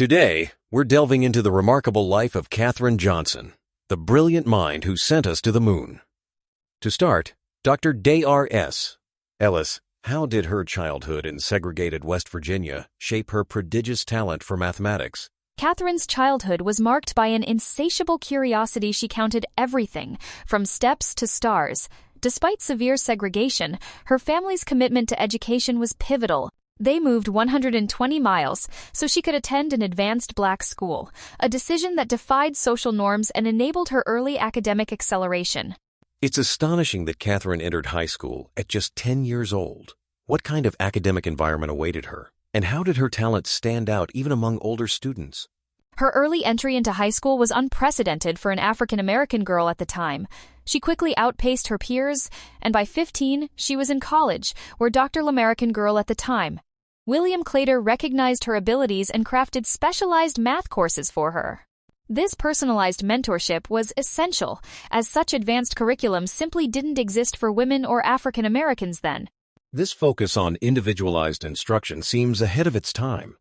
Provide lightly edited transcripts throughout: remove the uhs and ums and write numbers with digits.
Today, we're delving into the remarkable life of Katherine Johnson, the brilliant mind who sent us to the moon. To start, Dr. D.R.S. Ellis, how did her childhood in segregated West Virginia shape her prodigious talent for mathematics? Catherine's childhood was marked by an insatiable curiosity. She counted everything, from steps to stars. Despite severe segregation, her family's commitment to education was pivotal. They moved 120 miles so she could attend an advanced black school, a decision that defied social norms and enabled her early academic acceleration. It's astonishing that Katherine entered high school at just 10 years old. What kind of academic environment awaited her? And how did her talent stand out even among older students? Her early entry into high school was unprecedented for an African-American girl at the time. She quickly outpaced her peers, and by 15, she was in college, where Dr. L'American girl at the time. William Claytor recognized her abilities and crafted specialized math courses for her. This personalized mentorship was essential, as such advanced curriculum simply didn't exist for women or African Americans then. This focus on individualized instruction seems ahead of its time.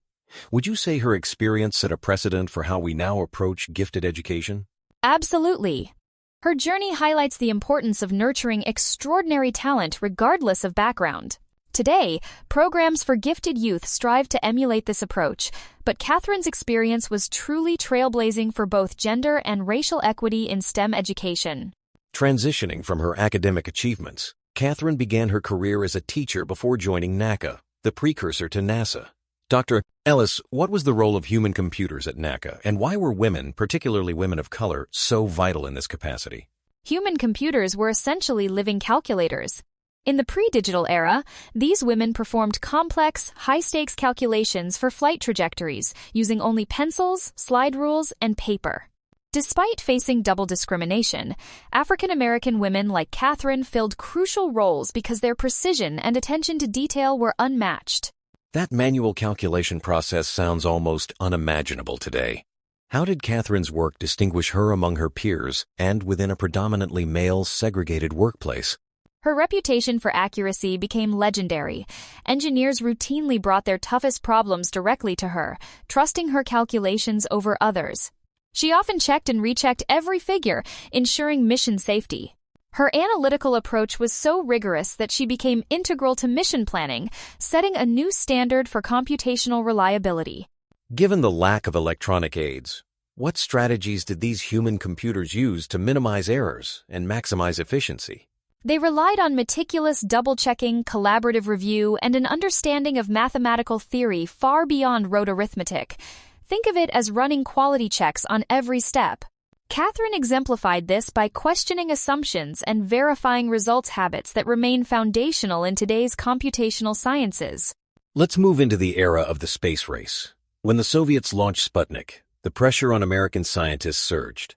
Would you say her experience set a precedent for how we now approach gifted education? Absolutely. Her journey highlights the importance of nurturing extraordinary talent regardless of background. Today, programs for gifted youth strive to emulate this approach, but Katherine's experience was truly trailblazing for both gender and racial equity in STEM education. Transitioning from her academic achievements, Katherine began her career as a teacher before joining NACA, the precursor to NASA. Dr. Ellis, what was the role of human computers at NACA, and why were women, particularly women of color, so vital in this capacity? Human computers were essentially living calculators. In the pre-digital era, these women performed complex, high-stakes calculations for flight trajectories using only pencils, slide rules, and paper. Despite facing double discrimination, African-American women like Katherine filled crucial roles because their precision and attention to detail were unmatched. That manual calculation process sounds almost unimaginable today. How did Katherine's work distinguish her among her peers and within a predominantly male, segregated workplace? Her reputation for accuracy became legendary. Engineers routinely brought their toughest problems directly to her, trusting her calculations over others. She often checked and rechecked every figure, ensuring mission safety. Her analytical approach was so rigorous that she became integral to mission planning, setting a new standard for computational reliability. Given the lack of electronic aids, what strategies did these human computers use to minimize errors and maximize efficiency? They relied on meticulous double-checking, collaborative review, and an understanding of mathematical theory far beyond rote arithmetic. Think of it as running quality checks on every step. Katherine exemplified this by questioning assumptions and verifying results habits that remain foundational in today's computational sciences. Let's move into the era of the space race. When the Soviets launched Sputnik, the pressure on American scientists surged.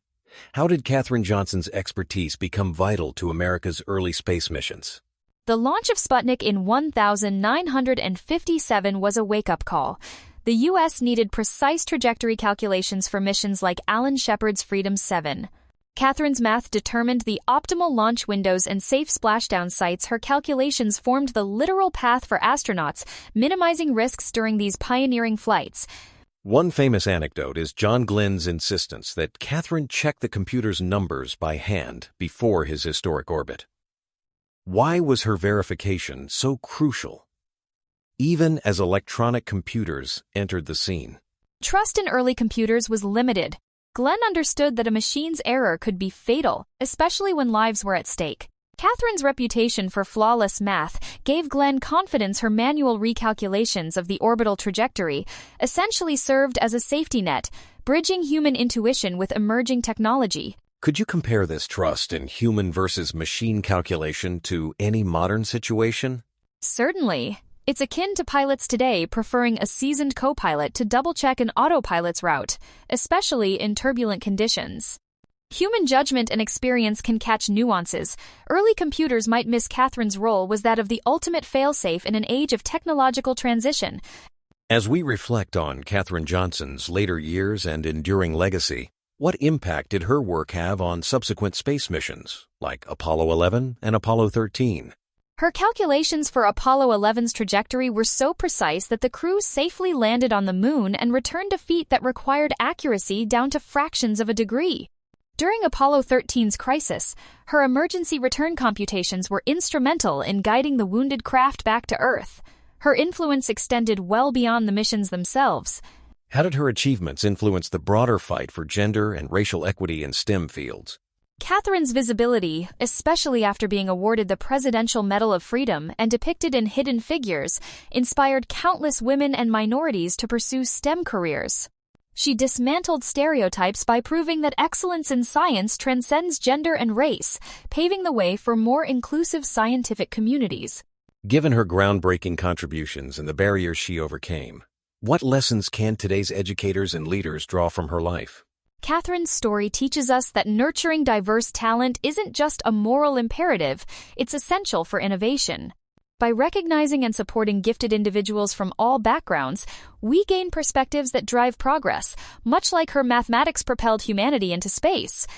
How did Katherine Johnson's expertise become vital to America's early space missions? The launch of Sputnik in 1957 was a wake-up call. The U.S. needed precise trajectory calculations for missions like Alan Shepard's Freedom 7. Katherine's math determined the optimal launch windows and safe splashdown sites. Her calculations formed the literal path for astronauts, minimizing risks during these pioneering flights. One famous anecdote is John Glenn's insistence that Katherine check the computer's numbers by hand before his historic orbit. Why was her verification so crucial, even as electronic computers entered the scene? Trust in early computers was limited. Glenn understood that a machine's error could be fatal, especially when lives were at stake. Katherine's reputation for flawless math gave Glenn confidence. Her manual recalculations of the orbital trajectory essentially served as a safety net, bridging human intuition with emerging technology. Could you compare this trust in human versus machine calculation to any modern situation? Certainly. It's akin to pilots today preferring a seasoned co-pilot to double-check an autopilot's route, especially in turbulent conditions. Human judgment and experience can catch nuances. Early computers might miss. Katherine's role was that of the ultimate failsafe in an age of technological transition. As we reflect on Katherine Johnson's later years and enduring legacy, what impact did her work have on subsequent space missions, like Apollo 11 and Apollo 13? Her calculations for Apollo 11's trajectory were so precise that the crew safely landed on the moon and returned a feat that required accuracy down to fractions of a degree. During Apollo 13's crisis, her emergency return computations were instrumental in guiding the wounded craft back to Earth. Her influence extended well beyond the missions themselves. How did her achievements influence the broader fight for gender and racial equity in STEM fields? Catherine's visibility, especially after being awarded the Presidential Medal of Freedom and depicted in Hidden Figures, inspired countless women and minorities to pursue STEM careers. She dismantled stereotypes by proving that excellence in science transcends gender and race, paving the way for more inclusive scientific communities. Given her groundbreaking contributions and the barriers she overcame, what lessons can today's educators and leaders draw from her life? Catherine's story teaches us that nurturing diverse talent isn't just a moral imperative, it's essential for innovation. By recognizing and supporting gifted individuals from all backgrounds, we gain perspectives that drive progress, much like her mathematics propelled humanity into space.